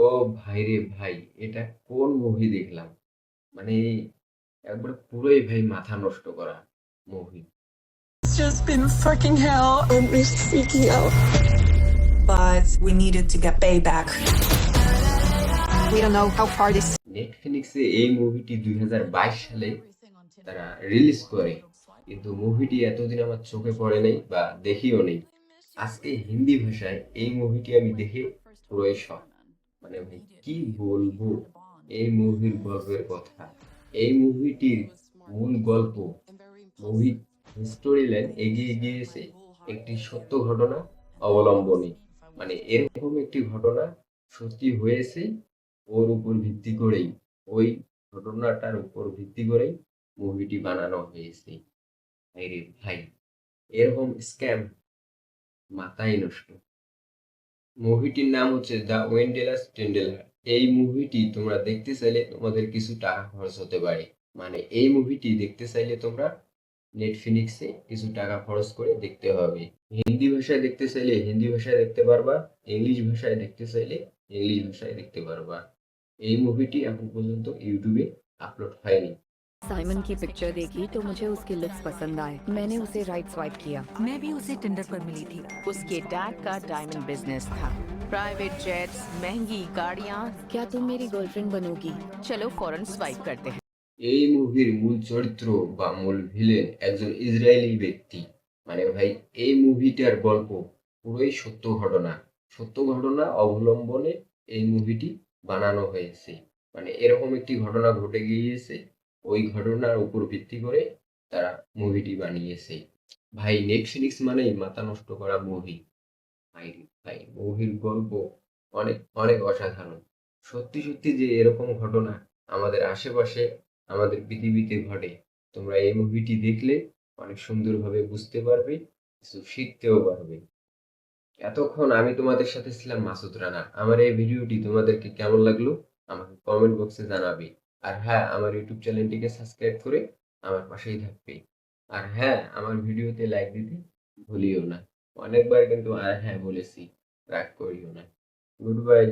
ও ভাই রে ভাই! এটা কোন মুভি দেখলাম? মানে একবারে পুরোই ভাই মাথা নষ্ট করা movie. It's just been fucking hell. I'm just freaking out. But we needed to get payback. We don't know how far this. নেটফ্লিক্সে এই মুভিটি ২০২২ সালে তারা রিলিজ করে। কিন্তু মুভিটি এতদিন আমার চোখে পড়ে নাই বা দেখিও নেই। আজকে হিন্দি ভাষায় এই মুভিটি আমি দেখে পুরোই শক। মানে ভাই কি বলবো এই মুভির গল্পের কথা। এই মুভিটির মূল গল্প, মুভি স্টোরি লাইন এগিয়ে গিয়েছে একটি সত্য ঘটনা অবলম্বনে। মানে এরকম একটি ঘটনা সত্যি হয়েছে, ওর উপর ভিত্তি করেই, ওই ঘটনাটার উপর ভিত্তি করেই মুভিটি বানানো হয়েছে। ভাইরে ভাই, এরকম স্ক্যাম মাথায় নষ্ট। মুভিটির নাম হচ্ছে দ্য ওয়েন্ডেলাস টেন্ডেলার। এই মুভিটি তোমরা দেখতে চাইলে তোমাদের কিছু টাকা খরচ হতে পারে। মানে এই মুভিটি দেখতে চাইলে তোমরা নেটফ্লিক্সে কিছু টাকা খরচ করে দেখতে হবে। হিন্দি ভাষায় দেখতে চাইলে হিন্দি ভাষায় দেখতে পারবা, ইংলিশ ভাষায় দেখতে চাইলে ইংলিশ ভাষায় দেখতে পারবা। এই মুভিটি এখন পর্যন্ত ইউটিউবে আপলোড হয়নি। साइमन की पिक्चर देखी तो मुझे उसके लुक्स पसंद आए। मैंने उसे राइट स्वाइप किया। मैं भी उसे टिंडर पर मिली थी। उसके डैड का डायमंड बिजनेस था, प्राइवेट जेट्स, महंगी गाड़ियाँ। क्या तुम मेरी गर्लफ्रेंड बनोगी? चलो फौरन स्वाइप करते हैं। এই মুভির মূল চরিত্র বা মূল ভিলেন একজন ইসরায়েলি ব্যক্তি। মানে ভাই এই মুভিটার গল্প পুরোই সত্য ঘটনা অবলম্বনে এই মুভিটি বানানো হয়েছে। মানে এরকম একটি ঘটনা ঘটে গিয়েছে, ওই ঘটনার উপর ভিত্তি করে তারা মুভিটি বানিয়েছে। ভাই নেটফ্লিক্স মানেই মাথা নষ্ট করা মুভি। ভাই ভাই মুভির গল্প অনেক অনেক অসাধারণ। সত্যি সত্যি যে এরকম ঘটনা আমাদের আশেপাশে, আমাদের পৃথিবীতে ঘটে, তোমরা এই মুভিটি দেখলে অনেক সুন্দরভাবে বুঝতে পারবে, কিছু শিখতেও পারবে। এতক্ষণ আমি তোমাদের সাথে ছিলাম মাসুদ রানা। আমার এই ভিডিওটি তোমাদেরকে কেমন লাগলো আমাকে কমেন্ট বক্সে জানাবে। আর হ্যাঁ, আমার ইউটিউব চ্যানেলটিকে সাবস্ক্রাইব করে আমার পাশেই থাকবে। আর হ্যাঁ, আমার ভিডিওতে লাইক দিতে ভুলিও না। অনেকবার কিন্তু আর হ্যাঁ বলেছি, রাগ করিও না। Good bye.